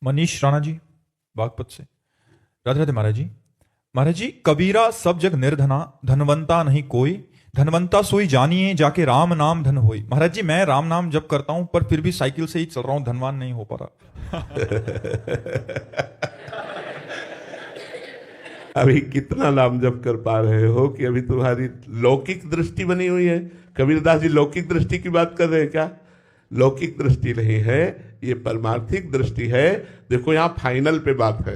मनीष राणा जी बागपत से। राधे राधे महाराज जी। महाराज जी, कबीरा सब जग निर्धना, धनवंता नहीं कोई, धनवंता सोई जानिए जाके राम नाम धन होई। महाराज जी, मैं राम नाम जप करता हूं पर फिर भी साइकिल से ही चल रहा हूं, धनवान नहीं हो पा रहा। अभी कितना नाम जप कर पा रहे हो कि अभी तुम्हारी लौकिक दृष्टि बनी हुई है। कबीरदास जी लौकिक दृष्टि की बात कर रहे हैं क्या? लौकिक दृष्टि नहीं है, ये परमार्थिक दृष्टि है। देखो यहाँ फाइनल पे बात है।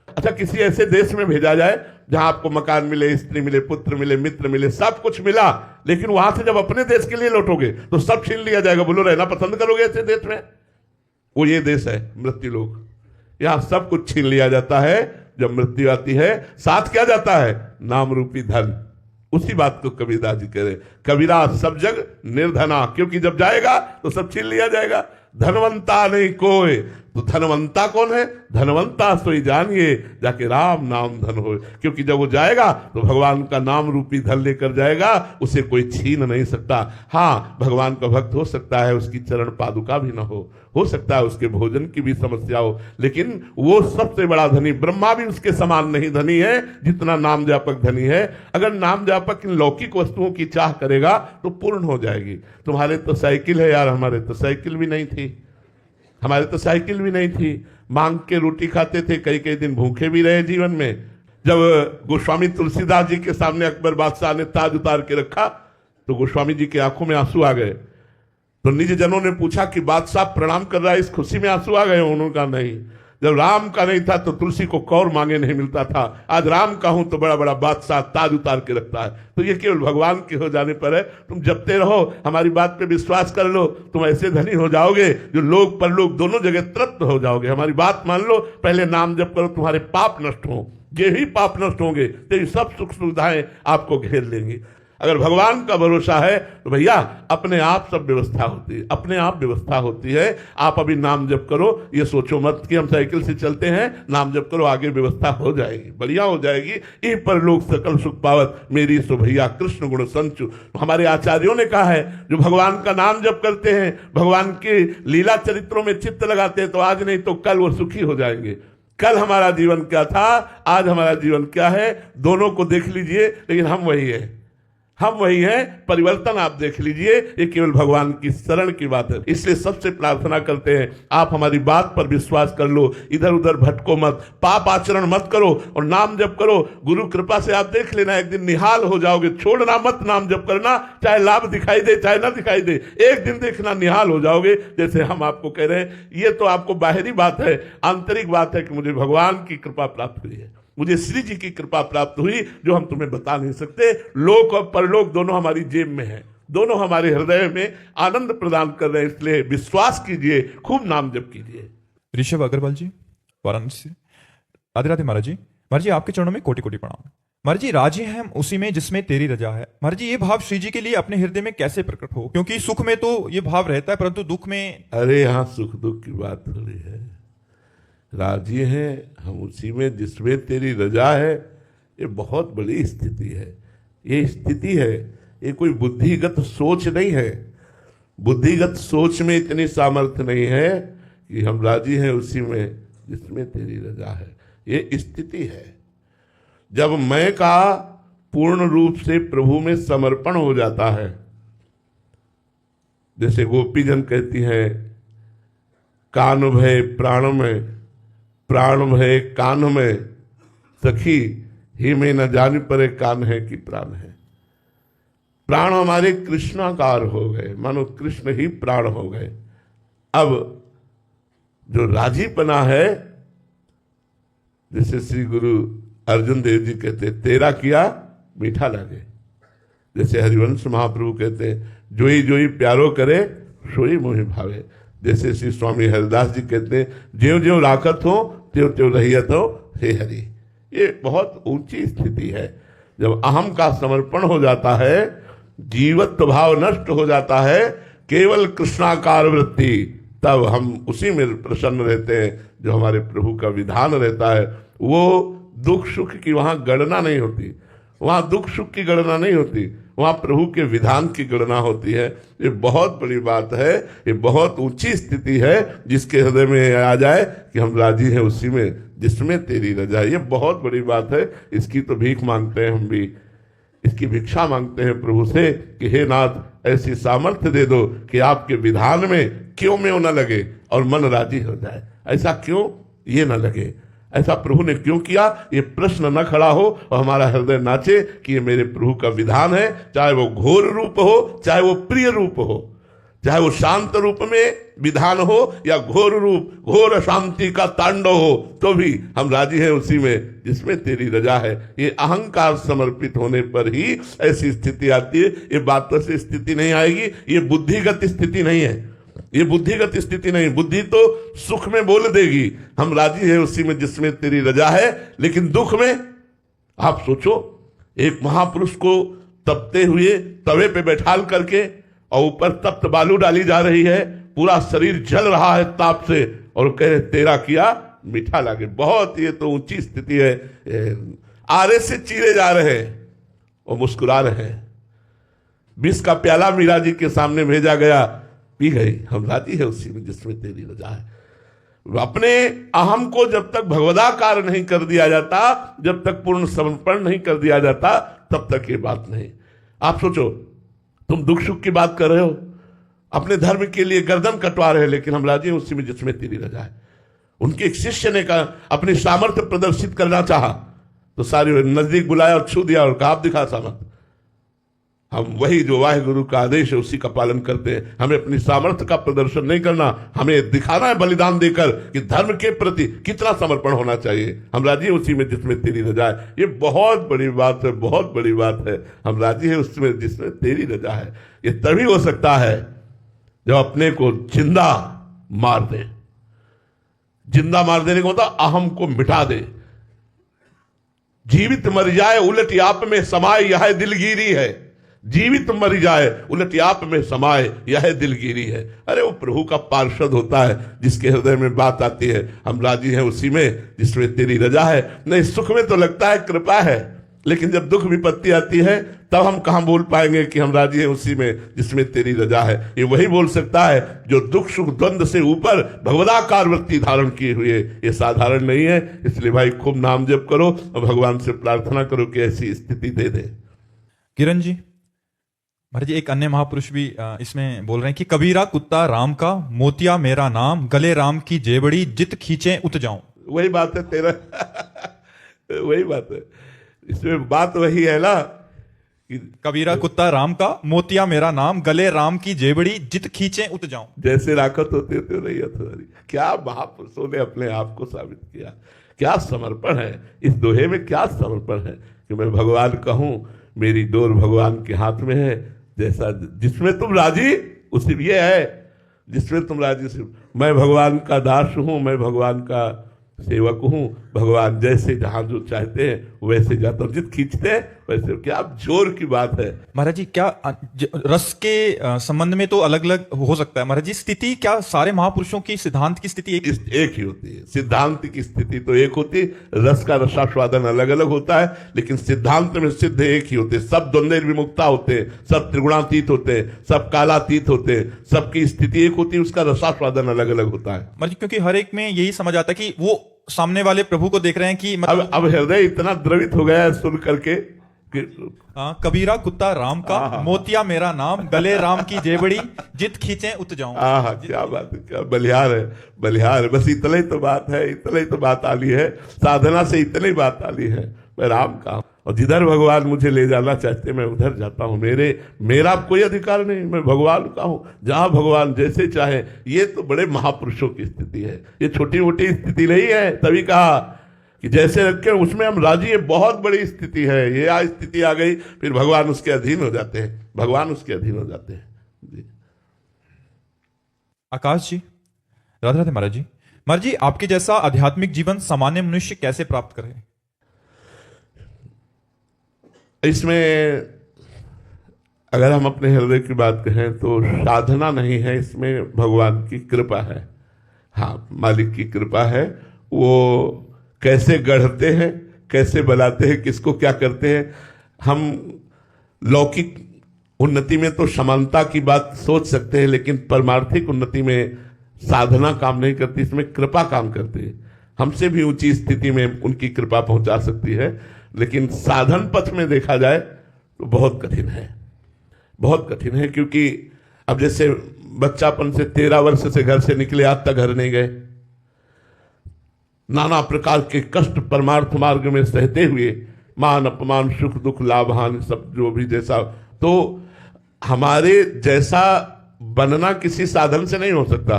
अच्छा, किसी ऐसे देश में भेजा जाए जहां आपको मकान मिले, स्त्री मिले, पुत्र मिले, मित्र मिले, सब कुछ मिला, लेकिन वहां से जब अपने देश के लिए लौटोगे तो सब छीन लिया जाएगा। बोलो, रहना पसंद करोगे ऐसे देश में? वो ये देश है मृत्यु लोक। यहां सब कुछ छीन लिया जाता है। जब मृत्यु आती है साथ क्या जाता है? नाम रूपी धन। उसी बात को कबीरदास जी कह रहे, कबीरा सब जग निर्धना, क्योंकि जब जाएगा तो सब छीन लिया जाएगा। धनवंता नहीं कोई, तो धनवंता कौन है? धनवंता सोई जानिए जाके राम नाम धन हो। क्योंकि जब वो जाएगा तो भगवान का नाम रूपी धन लेकर जाएगा, उसे कोई छीन नहीं सकता। हाँ, भगवान का भक्त हो सकता है, उसकी चरण पादुका भी ना हो सकता है उसके भोजन की भी समस्या हो, लेकिन वो सबसे बड़ा धनी, ब्रह्मा भी उसके समान नहीं धनी है जितना नाम जापक धनी है। अगर नाम जापक इन लौकिक वस्तुओं की चाह करेगा तो पूर्ण हो जाएगी। तुम्हारे तो साइकिल है यार, हमारे तो साइकिल भी नहीं थी। हमारे तो साइकिल भी नहीं थी, मांग के रोटी खाते थे, कई कई दिन भूखे भी रहे जीवन में। जब गोस्वामी तुलसीदास जी के सामने अकबर बादशाह ने ताज उतार के रखा तो गोस्वामी जी की आंखों में आंसू आ गए। तो निज जनों ने पूछा कि बादशाह प्रणाम कर रहा है, इस खुशी में आंसू आ गए? उन्होंने कहा नहीं, जब राम का नहीं था तो तुलसी को कौर मांगे नहीं मिलता था, आज राम का हूं तो बड़ा बड़ा बादशाह ताज उतार के रखता है। तो ये केवल भगवान के हो जाने पर है। तुम जपते रहो, हमारी बात पे विश्वास कर लो, तुम ऐसे धनी हो जाओगे जो लोक परलोक दोनों जगह तृप्त हो जाओगे। हमारी बात मान लो, पहले नाम जप करो, तुम्हारे पाप नष्ट हो। ये ही पाप नष्ट होंगे तो ये सब सुख सुविधाएं आपको घेर लेंगी। अगर भगवान का भरोसा है तो भैया अपने आप सब व्यवस्था होती है, अपने आप व्यवस्था होती है। आप अभी नाम जप करो, ये सोचो मत कि हम साइकिल से चलते हैं, नाम जप करो, आगे व्यवस्था हो जाएगी, बढ़िया हो जाएगी। ई पर लोग सकल सुख पावत, मेरी सो भैया कृष्ण गुण संचु। हमारे आचार्यों ने कहा है, जो भगवान का नाम जप करते हैं, भगवान के लीला चरित्रों में चित्त लगाते हैं, तो आज नहीं तो कल वो सुखी हो जाएंगे। कल हमारा जीवन क्या था, आज हमारा जीवन क्या है, दोनों को देख लीजिए, लेकिन हम वही है, हम वही हैं। परिवर्तन आप देख लीजिए, ये केवल भगवान की शरण की बात है। इसलिए सबसे प्रार्थना करते हैं, आप हमारी बात पर विश्वास कर लो, इधर उधर भटको मत, पाप आचरण मत करो और नाम जप करो। गुरु कृपा से आप देख लेना, एक दिन निहाल हो जाओगे। छोड़ना मत नाम जप करना, चाहे लाभ दिखाई दे चाहे ना दिखाई दे, एक दिन देखना निहाल हो जाओगे। जैसे हम आपको कह रहे हैं, ये तो आपको बाहरी बात है, आंतरिक बात है कि मुझे भगवान की कृपा प्राप्त हुई है, मुझे श्री जी की कृपा प्राप्त हुई, जो हम तुम्हें बता नहीं सकते। लोक और परलोक दोनों हमारी जेब में है, दोनों हमारे हृदय में आनंद प्रदान कर रहे हैं। इसलिए विश्वास कीजिए, खूब नाम जप कीजिए। ऋषभ अग्रवाल जी वाराणसी से। राधे राधे महाराज जी। महाराज जी, आपके चरणों में कोटि कोटि प्रणाम। महाराज जी, राजी हैं हम उसी में जिसमें तेरी रजा है। महाराज जी, ये भाव श्री जी के लिए अपने हृदय में कैसे प्रकट हो? क्योंकि सुख में तो ये भाव रहता है, परंतु दुख में। अरे यहाँ सुख दुख की बात हो रही है। राजी हैं हम उसी में जिसमें तेरी रजा है, ये बहुत बड़ी स्थिति है। ये स्थिति है, ये कोई बुद्धिगत सोच नहीं है। बुद्धिगत सोच में इतनी सामर्थ्य नहीं है कि हम राजी हैं उसी में जिसमें तेरी रजा है। ये स्थिति है जब मैं का पूर्ण रूप से प्रभु में समर्पण हो जाता है। जैसे गोपीजन कहती हैं, कान भय प्राण में, प्राण भय कान में, सखी ही में न जान परे कान है कि प्राण है। प्राण हमारे कृष्णाकार हो गए, मानो कृष्ण ही प्राण हो गए। अब जो राजीपना है, जैसे श्री गुरु अर्जुन देव जी कहते, तेरा किया मीठा लगे। जैसे हरिवंश महाप्रभु कहते हैं, जोई जोई प्यारो करे सोई मोहि भावे। जैसे श्री स्वामी हरिदास जी कहते हैं, ज्यों ज्यों राखत हो त्यों त्यों रहियत हो हे हरि। ये बहुत ऊंची स्थिति है। जब अहम का समर्पण हो जाता है, जीवत्व भाव नष्ट हो जाता है, केवल कृष्णाकार वृत्ति, तब हम उसी में प्रसन्न रहते हैं जो हमारे प्रभु का विधान रहता है। वो दुख सुख की वहां गणना नहीं होती, वहां दुख सुख की गणना नहीं होती, वहां प्रभु के विधान की गणना होती है। ये बहुत बड़ी बात है, ये बहुत ऊंची स्थिति है जिसके हृदय में आ जाए कि हम राजी हैं उसी में जिसमें तेरी रजा। ये बहुत बड़ी बात है। इसकी तो भीख मांगते हैं हम भी, इसकी भिक्षा मांगते हैं प्रभु से कि हे नाथ ऐसी सामर्थ्य दे दो कि आपके विधान में क्यों में न लगे और मन राजी हो जाए। ऐसा क्यों ये न लगे, ऐसा प्रभु ने क्यों किया, ये प्रश्न न खड़ा हो और हमारा हृदय नाचे कि ये मेरे प्रभु का विधान है। चाहे वो घोर रूप हो, चाहे वो प्रिय रूप हो, चाहे वो शांत रूप में विधान हो या घोर रूप, घोर अशांति का तांडव हो, तो भी हम राजी हैं उसी में जिसमें तेरी रजा है। ये अहंकार समर्पित होने पर ही ऐसी स्थिति आती है। ये बातों से स्थिति नहीं आएगी, ये बुद्धिगत स्थिति नहीं है, ये बुद्धिगत स्थिति नहीं। बुद्धि तो सुख में बोल देगी हम राजी हैं उसी में जिसमें तेरी रजा है, लेकिन दुख में आप सोचो, एक महापुरुष को तपते हुए तवे पे बैठाल करके और ऊपर तप्त बालू डाली जा रही है, पूरा शरीर जल रहा है ताप से, और कहे तेरा किया मीठा लागे। बहुत ये तो ऊंची स्थिति है। आरे से चीरे जा रहे हैं और मुस्कुरा रहे हैं। विष का प्याला मीरा जी के सामने भेजा गया, पी गई। हम राजी है उसी में जिसमें तेरी रजा है। अपने अहम को जब तक भगवदाकार नहीं कर दिया जाता, जब तक पूर्ण समर्पण नहीं कर दिया जाता, तब तक ये बात नहीं। आप सोचो, तुम दुख सुख की बात कर रहे हो, अपने धर्म के लिए गर्दन कटवा रहे हैं, लेकिन हम राजी हैं उसी में जिसमें तेरी रजा है। उनके एक शिष्य ने कहा, अपनी सामर्थ्य प्रदर्शित करना चाहा तो सारी नजदीक बुलाया और छू दिया और कहा आप दिखा सामर्थ्य। हम वही जो वाहिगुरु का आदेश है उसी का पालन करते हैं। हमें अपनी सामर्थ्य का प्रदर्शन नहीं करना, हमें दिखाना है बलिदान देकर कि धर्म के प्रति कितना समर्पण होना चाहिए। हम राजी हैं उसी में जिसमें तेरी रजा है। ये बहुत बड़ी बात है, बहुत बड़ी बात है। हम राजी हैं उसमें जिसमें तेरी रजा है। ये तभी हो सकता है जब अपने को जिंदा मार दे। जिंदा मार देने को मतलब अहम को मिटा दे। जीवित मर जाए उलट आप में समाए यह दिलगिरी है। जीवित मर जाए उलट आप में समाए यह दिलगिरी है। अरे वो प्रभु का पार्षद होता है जिसके हृदय में बात आती है, हम राजी हैं उसी में जिसमें तेरी रजा है। नहीं, सुख में तो लगता है कृपा है, लेकिन जब दुख विपत्ति आती है तब हम कहां बोल पाएंगे कि हम राजी हैं उसी में जिसमें तेरी रजा है। ये वही बोल सकता है जो दुख सुख द्वंद्व से ऊपर भगवदाकार वृत्ति धारण किए हुए। ये साधारण नहीं है। इसलिए भाई खूब नाम जप करो और भगवान से प्रार्थना करो कि ऐसी स्थिति दे दे। किरण जी, महाराज जी एक अन्य महापुरुष भी इसमें बोल रहे हैं कि कबीरा कुत्ता राम का, मोतिया मेरा नाम, गले राम की जेबड़ी, जित खींचे उत जाऊं। वही बात है तेरा वही बात है, इसमें बात वही है ना कि कबीरा कुत्ता राम का, मोतिया मेरा नाम, गले राम की जेबड़ी, जित खींचे उत जाऊं। जैसे राखत होते थे नहीं तुम्हारी। क्या महापुरुषों ने अपने आप को साबित किया, क्या समर्पण है इस दोहे में, क्या समर्पण है कि मैं भगवान कहूं, मेरी डोर भगवान के हाथ में है। जैसा जिसमें तुम राजी उसी ये है, जिसमें तुम राजी से। मैं भगवान का दास हूं, मैं भगवान का सेवक हूं। भगवान जैसे जहां जो चाहते हैं वैसे जाता हूं, जित खींचते हैं वैसे। क्या जोर की बात है महाराज जी। क्या रस के संबंध में तो अलग अलग हो सकता है महाराज जी, स्थिति क्या सारे महापुरुषों की सिद्धांत की स्थिति एक ही होती है। सिद्धांत की स्थिति तो एक होती है, रस का रसास्वादन अलग अलग होता है, लेकिन सिद्धांत में सिद्ध एक ही होते हैं। सब द्वंद्व विमुक्ता होते हैं, सब त्रिगुणातीत होते हैं, सब कालातीत होते हैं, सबकी स्थिति एक होती है, उसका रसास्वादन अलग अलग होता है महाराज जी। क्योंकि हर एक में यही समझ आता है कि वो सामने वाले प्रभु को देख रहे हैं कि अब हृदय इतना द्रवित हो गया है सुन करके कि कबीरा कुत्ता राम का, मोतिया मेरा नाम, गले राम की जेबड़ी, जित खींचे उत जाऊं। क्या बात है, क्या बलिहार है, बलिहार है। बस इतना ही तो बात है, इतना ही तो बात आली है। साधना से इतनी बात आली है, मैं राम का, और जिधर भगवान मुझे ले जाना चाहते मैं उधर जाता हूं। मेरा कोई अधिकार नहीं, मैं भगवान का हूं, जहां भगवान जैसे चाहे। ये तो बड़े महापुरुषों की स्थिति है, ये छोटी मोटी स्थिति नहीं है। तभी कहा कि जैसे रखे उसमें हम राजी। ये बहुत बड़ी स्थिति है। ये स्थिति आ गई फिर भगवान उसके अधीन हो जाते हैं, भगवान उसके अधीन हो जाते हैं जी। आकाश जी, राधे राधे महाराज जी। महाराज जी, आपके जैसा आध्यात्मिक जीवन सामान्य मनुष्य कैसे प्राप्त करे? इसमें अगर हम अपने हृदय की बात कहें तो साधना नहीं है, इसमें भगवान की कृपा है। हाँ, मालिक की कृपा है। वो कैसे गढ़ते हैं, कैसे बनाते हैं, किसको क्या करते हैं, हम लौकिक उन्नति में तो समानता की बात सोच सकते हैं, लेकिन परमार्थिक उन्नति में साधना काम नहीं करती, इसमें कृपा काम करती है। हमसे भी ऊंची स्थिति में उनकी कृपा पहुंचा सकती है, लेकिन साधन पथ में देखा जाए तो बहुत कठिन है, बहुत कठिन है। क्योंकि अब जैसे बच्चापन से 13 वर्ष से घर से निकले, आज तक घर नहीं गए, नाना प्रकार के कष्ट परमार्थ मार्ग में सहते हुए, मान अपमान सुख दुख लाभ हानि सब जो भी जैसा, तो हमारे जैसा बनना किसी साधन से नहीं हो सकता,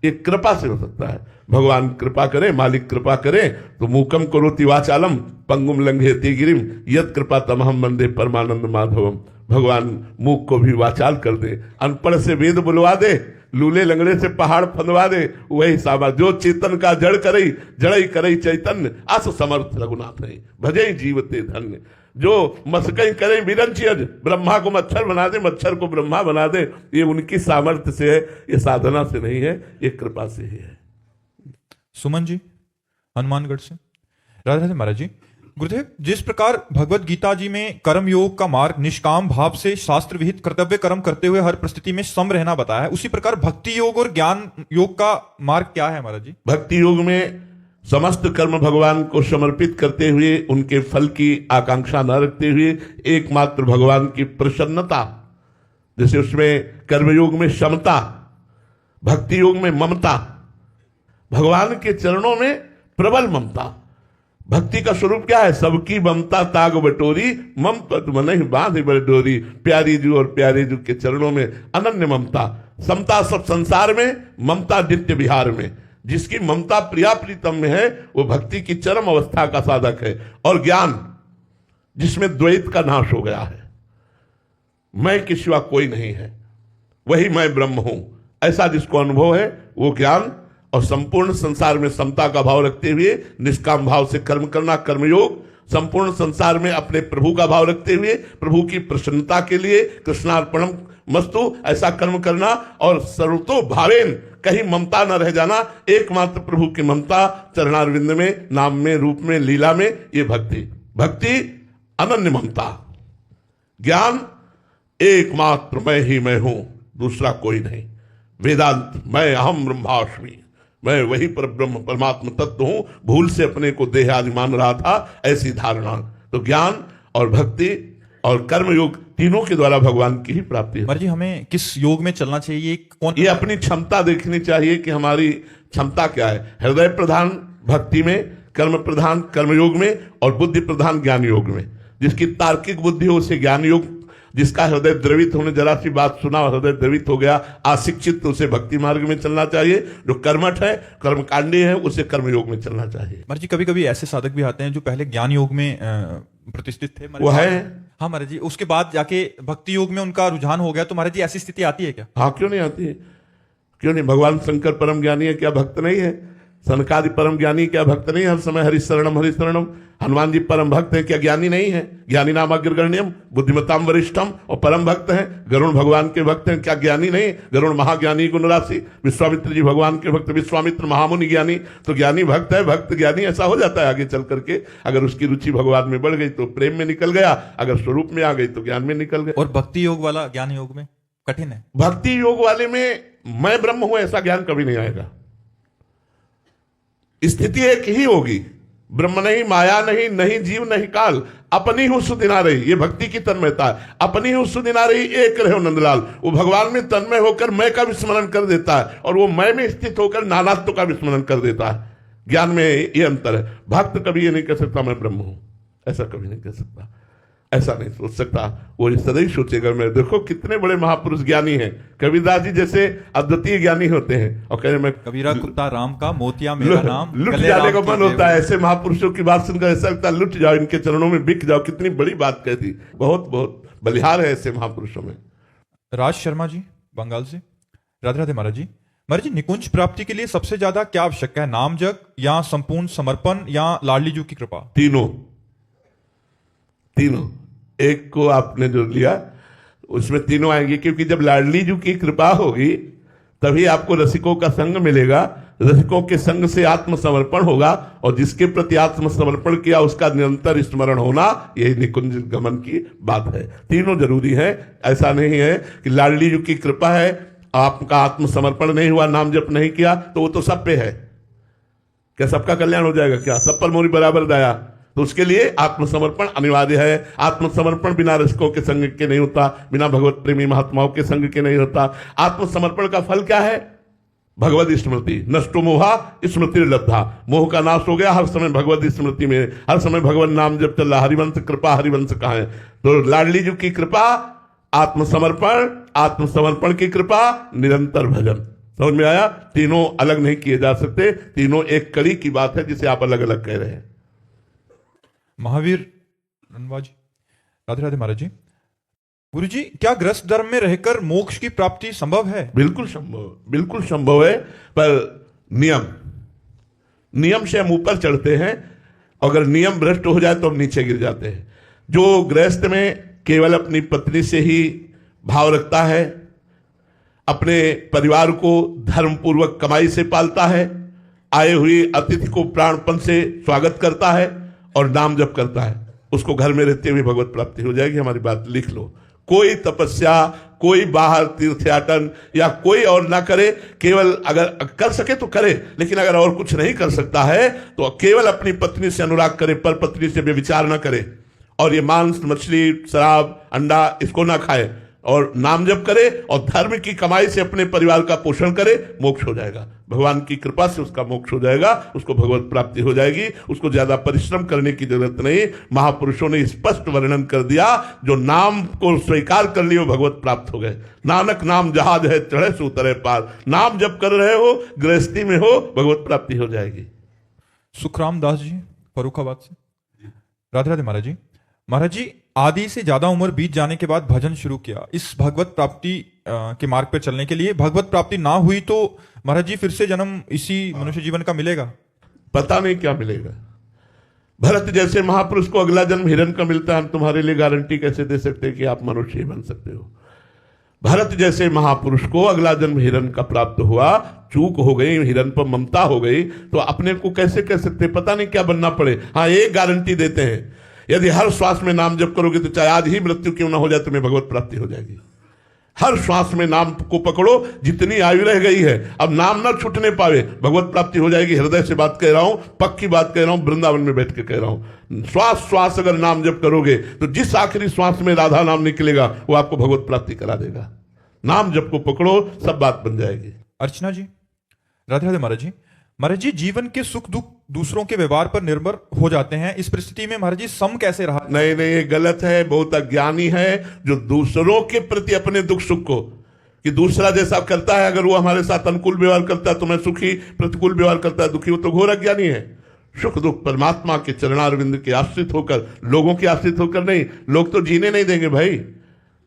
ये कृपा से हो सकता है। भगवान कृपा करे, मालिक कृपा करे तो मूकम करोति वाचालम पंगुम लंघयति गिरिम यत् कृपा तमहम वंदे परमानंद माधवम। भगवान मूक को भी वाचाल कर दे, अनपढ़ से वेद बुलवा दे, लूले लंगड़े से पहाड़ फंदवा दे, वही सामा जो चेतन का जड़ करई जड़ई करई चैतन्य अस समर्थ रघुनाथ नहीं भजई जीवते धन्य। जो मस्कई करे बिरंचियज, ब्रह्मा को मच्छर बना दे, मच्छर को ब्रह्मा बना दे, ये उनकी सामर्थ्य से है, ये साधना से नहीं है, ये कृपा से ही है। सुमन जी हनुमानगढ़ से। राधे राधे महाराज जी। गुरुदेव, जिस प्रकार भगवत गीता जी में कर्म योग का मार्ग निष्काम भाव से शास्त्र विहित कर्तव्य कर्म करते हुए हर परिस्थिति में सम रहना बताया है, उसी प्रकार भक्ति योग और ज्ञान योग का मार्ग क्या है महाराज जी? भक्ति योग में समस्त कर्म भगवान को समर्पित करते हुए, उनके फल की आकांक्षा न रखते हुए, एकमात्र भगवान की प्रसन्नता, जैसे उसमें कर्मयोग में समता, भक्ति योग में ममता, भगवान के चरणों में प्रबल ममता। भक्ति का स्वरूप क्या है? सबकी ममता ताग बटोरी, मम पद मनहि बांध बरडोरी। प्यारी जू और प्यारे जू के चरणों में अनन्य ममता, समता सब संसार में, ममता नित्य विहार में। जिसकी ममता प्रिया प्रीतम में है वो भक्ति की चरम अवस्था का साधक है। और ज्ञान जिसमें द्वैत का नाश हो गया है, मैं के सिवा कोई नहीं है, वही मैं ब्रह्म हूं, ऐसा जिसको अनुभव है वो ज्ञान। और संपूर्ण संसार में समता का भाव रखते हुए निष्काम भाव से कर्म करना कर्मयोग। संपूर्ण संसार में अपने प्रभु का भाव रखते हुए प्रभु की प्रसन्नता के लिए कृष्णार्पणम मस्तु ऐसा कर्म करना। और सर्वतो भावेन, कहीं ममता न रह जाना, एकमात्र प्रभु की ममता चरणारविंद में, नाम में, रूप में, लीला में, ये भक्ति। भक्ति अनन्य ममता। ज्ञान एकमात्र मैं ही मैं हूं, दूसरा कोई नहीं। वेदांत मैं अहम ब्रह्मास्मि, मैं वही पर ब्रह्म परमात्म तत्व हूं, भूल से अपने को देह आदि मान रहा था, ऐसी धारणा। तो ज्ञान और भक्ति और कर्म योग तीनों के द्वारा भगवान की ही प्राप्ति है। जी हमें किस योग में चलना चाहिए? कौन? ये अपनी क्षमता देखनी चाहिए कि हमारी क्षमता क्या है। हृदय प्रधान भक्ति में, कर्म प्रधान कर्मयोग में, और बुद्धि प्रधान ज्ञान योग में। जिसकी तार्किक बुद्धि हो उसे ज्ञान योग, जिसका हृदय द्रवित होने, जरा सी बात सुना और हृदय द्रवित हो गया, आशिक्षित, तो उसे भक्ति मार्ग में चलना चाहिए। जो कर्मठ है, कर्मकांडी है, उसे कर्मयोग में चलना चाहिए। महाराज जी कभी कभी ऐसे साधक भी आते हैं जो पहले ज्ञान योग में प्रतिष्ठित थे, वो है। हाँ महाराज जी, उसके बाद जाके भक्ति योग में उनका रुझान हो गया, तो महाराज जी ऐसी स्थिति आती है क्या? हाँ, क्यों नहीं आती है, क्यों नहीं। भगवान शंकर परम ज्ञानी है, क्या भक्त नहीं है? सनकादि परम ज्ञानी क्या भक्त नहीं? हर समय हरिशरणम हरिशरणम। हनुमान जी परम भक्त है, क्या ज्ञानी नहीं है? ज्ञानी नाम अग्रगण्यम बुद्धिमताम वरिष्ठम, और परम भक्त हैं। गरुण भगवान के भक्त हैं, क्या ज्ञानी नहीं? गरुण महाज्ञानी गुण राशि। विश्वामित्र जी भगवान के भक्त, विश्वामित्र महामुनि ज्ञानी, तो ज्ञानी भक्त है, भक्त ज्ञानी ऐसा हो जाता है आगे चल करके। अगर उसकी रुचि भगवान में बढ़ गई तो प्रेम में निकल गया, अगर स्वरूप में आ गई तो ज्ञान में निकल गया। और भक्ति योग वाला ज्ञान योग में कठिन है। भक्ति योग वाले में मैं ब्रह्म हूं ऐसा ज्ञान कभी नहीं आएगा। स्थिति एक ही होगी, ब्रह्म नहीं, माया नहीं, नहीं जीव नहीं काल, अपनी हूं सुदिना रही। ये भक्ति की तन्मयता है। अपनी हूं सुदिना रही, एक रहे नंदलाल। वो भगवान में तन्मय होकर मैं का विस्मरण कर देता है, और वो मैं में स्थित होकर नानात्व का विस्मरण कर देता है। ज्ञान में ये अंतर है। भक्त कभी ये नहीं कह सकता मैं ब्रह्म हूं, ऐसा कभी नहीं कह सकता, ऐसा नहीं सोच सकता। वो सदैव सोचेगा मैं। देखो कितने बड़े महापुरुष ज्ञानी हैं। कबीरदास जी जैसे अद्वितीय ज्ञानी होते हैं, और कह रहे मैं कबीरा कुत्ता राम का, मोतिया मेरा नाम, लुट जाने का मन होता है। ऐसे महापुरुषों की बात सुनकर ऐसा लगता है लुट जाओ, इनके चरणों में बिक जाओ। कितनी बड़ी बात कहती, बहुत बहुत बलिहार है ऐसे महापुरुषों में। राज शर्मा जी बंगाल से। राधे राधे महाराज जी। महाराज जी निकुंज प्राप्ति के लिए सबसे ज्यादा क्या आवश्यक है? नाम जप, या संपूर्ण समर्पण, या लाडली जी की कृपा? तीनों। एक को आपने जो लिया उसमें तीनों आएंगे, क्योंकि जब लाडली जी की कृपा होगी तभी आपको रसिकों का संग मिलेगा। रसिकों के संग से आत्मसमर्पण होगा, और जिसके प्रति आत्मसमर्पण किया उसका निरंतर स्मरण होना, यही निकुंज गमन की बात है। तीनों जरूरी है। ऐसा नहीं है कि लाडली जी की कृपा है, आपका आत्मसमर्पण नहीं हुआ, नाम जप नहीं किया तो वो तो सब पे है, क्या सबका कल्याण हो जाएगा? क्या सब पर मोरी बराबर दया? तो उसके लिए आत्मसमर्पण अनिवार्य है। आत्मसमर्पण बिना रसिकों के संग के नहीं होता, बिना भगवत प्रेमी महात्माओं के संग के नहीं होता। आत्मसमर्पण का फल क्या है? भगवत स्मृति। नष्टो मोहा स्मृति लब्धा, मोह का नाश हो गया, हर समय भगवत स्मृति में, हर समय भगवत नाम जब चल रहा। हरिवंश कृपा, हरिवंश कहाँ है? तो लाडली जी की कृपा, आत्मसमर्पण, आत्मसमर्पण की कृपा, निरंतर भजन। समझ में आया? तीनों अलग नहीं किए जा सकते, तीनों एक कड़ी की बात है जिसे आप अलग अलग कह रहे हैं। महावीर रनवा जी, राधे राधे महाराज जी। गुरु जी, क्या गृहस्थ धर्म में रहकर मोक्ष की प्राप्ति संभव है? बिल्कुल संभव, बिल्कुल संभव है, पर नियम से हम ऊपर चढ़ते हैं, अगर नियम भ्रष्ट हो जाए तो हम नीचे गिर जाते हैं। जो गृहस्थ में केवल अपनी पत्नी से ही भाव रखता है, अपने परिवार को धर्म पूर्वक कमाई से पालता है, आए हुए अतिथि को प्राणपन से स्वागत करता है और नाम जप करता है, उसको घर में रहते हुए भगवत प्राप्ति हो जाएगी। हमारी बात लिख लो। कोई तपस्या, कोई बाहर तीर्थयाटन या कोई और ना करे, केवल अगर कर सके तो करे, लेकिन अगर और कुछ नहीं कर सकता है तो केवल अपनी पत्नी से अनुराग करे, पर पत्नी से व्यभिचार ना करे, और ये मांस, मछली, शराब, अंडा इसको ना खाए, और नाम जप करे और धर्म की कमाई से अपने परिवार का पोषण करे, मोक्ष हो जाएगा। भगवान की कृपा से उसका मोक्ष हो जाएगा, उसको भगवत प्राप्ति हो जाएगी, उसको ज्यादा परिश्रम करने की जरूरत नहीं। महापुरुषों ने स्पष्ट वर्णन कर दिया, जो नाम को स्वीकार कर लिए वो भगवत प्राप्त हो गए। नानक नाम जहाज है, चढ़े सो उतरे पार। नाम जप कर रहे हो, गृहस्थी में हो, भगवत प्राप्ति हो जाएगी। सुखराम दास जी फरुखाबाद से, राधे राधे महाराज जी। महाराज जी, आदि से ज्यादा उम्र बीत जाने के बाद भजन शुरू किया, इस भगवत प्राप्ति के मार्ग पर चलने के लिए। भगवत प्राप्ति ना हुई तो महाराज जी फिर से जन्म इसी मनुष्य जीवन का मिलेगा? पता नहीं क्या मिलेगा। भरत जैसे महापुरुष को अगला जन्म हिरण का मिलता है, हम तुम्हारे लिए गारंटी कैसे दे सकते हैं कि आप मनुष्य ही बन सकते हो? भरत जैसे महापुरुष को अगला जन्म हिरण का प्राप्त हुआ, चूक हो गई, हिरण पर ममता हो गई, तो अपने को कैसे कह सकते? पता नहीं क्या बनना पड़े। हाँ, एक गारंटी देते हैं, यदि हर श्वास में नाम जप करोगे तो चाहे आज ही मृत्यु क्यों ना हो जाए, तुम्हें भगवत प्राप्ति हो जाएगी। हर श्वास में नाम को पकड़ो, जितनी आयु रह गई है, अब नाम ना छूटने पावे, भगवत प्राप्ति हो जाएगी। हृदय से बात कह रहा हूं, पक्की बात कह रहा हूं, वृंदावन में बैठ के कह रहा हूं। श्वास श्वास अगर नाम जप करोगे तो जिस आखिरी श्वास में राधा नाम निकलेगा वो आपको भगवत प्राप्ति करा देगा। नाम जप को पकड़ो, सब बात बन जाएगी। अर्चना जी, राधे राधे महाराज जी। महाराज जी, जीवन के सुख दुख दूसरों के व्यवहार पर निर्भर हो जाते हैं, इस परिस्थिति में महाराज जी सम कैसे रहा? नहीं नहीं, ये गलत है। बहुत अज्ञानी है जो दूसरों के प्रति अपने दुख सुख को, कि दूसरा जैसा करता है, अगर वो हमारे साथ अनुकूल व्यवहार करता है तो मैं सुखी, प्रतिकूल व्यवहार करता है दुखी, वो तो घोर अज्ञानी है। सुख दुख परमात्मा के चरणारविंद के आश्रित होकर, लोगों के आश्रित होकर नहीं। लोग तो जीने नहीं देंगे भाई।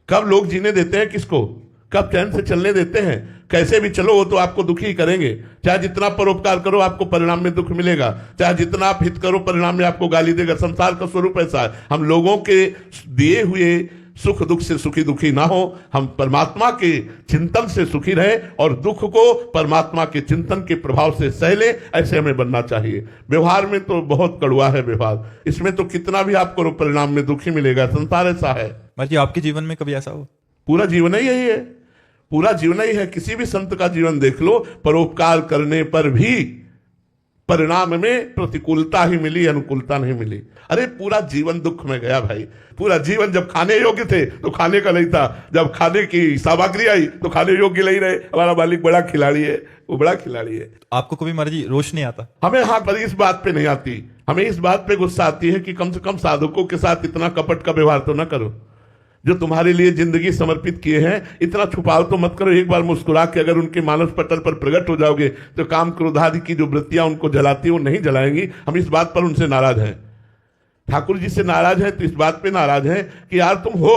कब लोग जीने देते हैं किसको? कब चैन से चलने देते हैं? कैसे भी चलो वो तो आपको दुखी ही करेंगे। चाहे जितना परोपकार करो आपको परिणाम में दुख मिलेगा, चाहे जितना आप हित करो परिणाम में आपको गाली देगा। संसार का स्वरूप ऐसा है। हम लोगों के दिए हुए सुख दुख से सुखी दुखी ना हो, हम परमात्मा के चिंतन से सुखी रहे और दुख को परमात्मा के चिंतन के प्रभाव से सह ले, ऐसे हमें बनना चाहिए। व्यवहार में तो बहुत कड़वा है व्यवहार, इसमें तो कितना भी आप करो परिणाम में दुख ही मिलेगा। संसार ऐसा है। महाराज जी, आपके जीवन में कभी ऐसा हो? पूरा जीवन ही यही है, पूरा जीवन ही है। किसी भी संत का जीवन देख लो, परोपकार करने पर भी परिणाम में प्रतिकूलता ही मिली, अनुकूलता नहीं मिली। अरे पूरा जीवन दुख में गया भाई। पूरा जीवन जब खाने योग्य थे तो खाने का नहीं था, जब खाने की सामग्री आई तो खाने योग्य नहीं रहे। हमारा मालिक बड़ा खिलाड़ी है, वो बड़ा खिलाड़ी है। आपको कभी महाराज जी रोष नहीं आता? हमें हाँ, पर इस बात पे नहीं आती। हमें इस बात पे गुस्सा आती है कि कम से कम साधकों के साथ इतना कपट का व्यवहार तो ना करो। जो तुम्हारे लिए जिंदगी समर्पित किए हैं, इतना छुपाव तो मत करो। एक बार मुस्कुरा के अगर उनके मानस पटल पर प्रकट हो जाओगे तो काम क्रोध आदि की जो वृत्तियां उनको जलाती है वो नहीं जलाएंगी। हम इस बात पर उनसे नाराज हैं, ठाकुर जी से नाराज हैं, तो इस बात पे नाराज हैं कि यार तुम हो,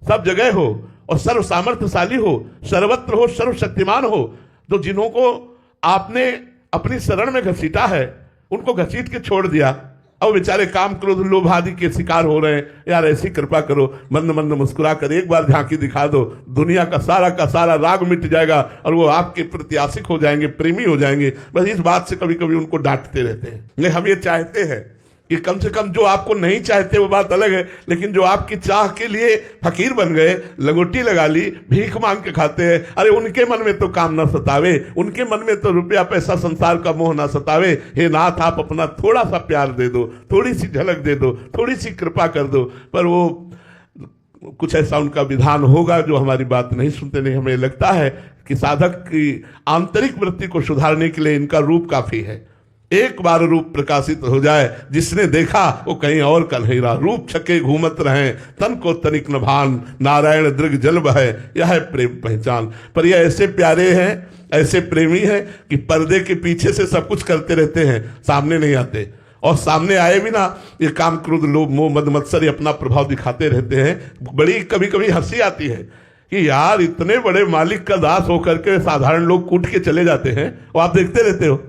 सब जगह हो और सर्व सामर्थ्यशाली हो, सर्वत्र हो, सर्वशक्तिमान हो। तो जिन्हों को आपने अपनी शरण में घसीटा है उनको घसीट के छोड़ दिया, अब बेचारे काम क्रोध लोभ आदि के शिकार हो रहे हैं। यार ऐसी कृपा करो, मंद मंद मुस्कुरा कर एक बार झांकी दिखा दो, दुनिया का सारा राग मिट जाएगा और वो आपके प्रति आशिक हो जाएंगे, प्रेमी हो जाएंगे। बस इस बात से कभी कभी उनको डांटते रहते हैं। नहीं, हम ये चाहते हैं कि कम से कम जो आपको नहीं चाहते वो बात अलग है, लेकिन जो आपकी चाह के लिए फकीर बन गए, लगोटी लगा ली, भीख मांग के खाते हैं, अरे उनके मन में तो काम ना सतावे, उनके मन में तो रुपया पैसा संसार का मोह ना सतावे। हे नाथ, आप अपना थोड़ा सा प्यार दे दो, थोड़ी सी झलक दे दो, थोड़ी सी कृपा कर दो। पर वो कुछ ऐसा उनका विधान होगा जो हमारी बात नहीं सुनते। नहीं, हमें लगता है कि साधक की आंतरिक वृत्ति को सुधारने के लिए इनका रूप काफी है। एक बार रूप प्रकाशित हो जाए, जिसने देखा वो कहीं और का नहीं रहा। रूप छके घूमत रहे, तन को तनिक न भान, नारायण दृग जल बहे, यह है प्रेम पहचान। पर ये ऐसे प्यारे हैं, ऐसे प्रेमी हैं कि पर्दे के पीछे से सब कुछ करते रहते हैं, सामने नहीं आते। और सामने आए भी ना, ये काम क्रोध लोभ मोह मद मत्सर अपना प्रभाव दिखाते रहते हैं। बड़ी कभी कभी हंसी आती है कि यार इतने बड़े मालिक का दास होकर के साधारण लोग कूट के चले जाते हैं और आप देखते रहते हो।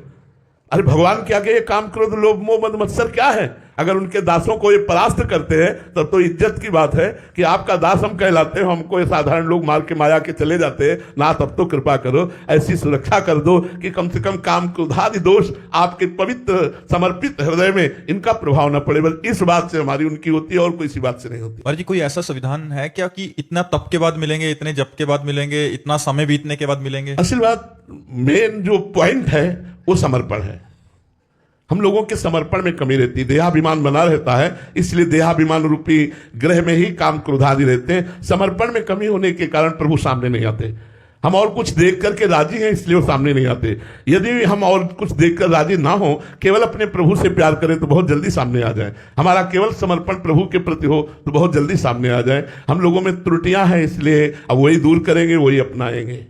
अरे भगवान क्या के ये काम क्रोध लोभ मोह मद मत्सर क्या है? अगर उनके दासों को ये परास्त करते हैं तब तो इज्जत की बात है कि आपका दास हम कहलाते हैं, हमको ये साधारण लोग मार के माया के चले जाते हैं। ना, तब तो कृपा करो, ऐसी सुरक्षा कर दो कि कम से कम काम क्रोधादि दोष आपके पवित्र समर्पित हृदय में इनका प्रभाव न पड़े। बस इस बात से हमारी उनकी होती है और कोई सी बात से नहीं होती। महाराज जी, कोई ऐसा संविधान है क्या कि इतना तप के बाद मिलेंगे, इतने जप के बाद मिलेंगे, इतना समय बीतने के बाद मिलेंगे? असल बात, मेन जो पॉइंट है वो समर्पण है। हम लोगों के समर्पण में कमी रहती है, देहाभिमान बना रहता है, इसलिए देहाभिमान रूपी ग्रह में ही काम क्रोधादि रहते हैं। समर्पण में कमी होने के कारण प्रभु सामने नहीं आते। हम और कुछ देख करके राजी हैं, इसलिए वो सामने नहीं आते। यदि हम और कुछ देखकर राजी ना हो, केवल अपने प्रभु से प्यार करें तो बहुत जल्दी सामने आ जाए। हमारा केवल समर्पण प्रभु के प्रति हो तो बहुत जल्दी सामने आ जाए। हम लोगों में त्रुटियां हैं, इसलिए अब वही दूर करेंगे, वही अपनाएंगे।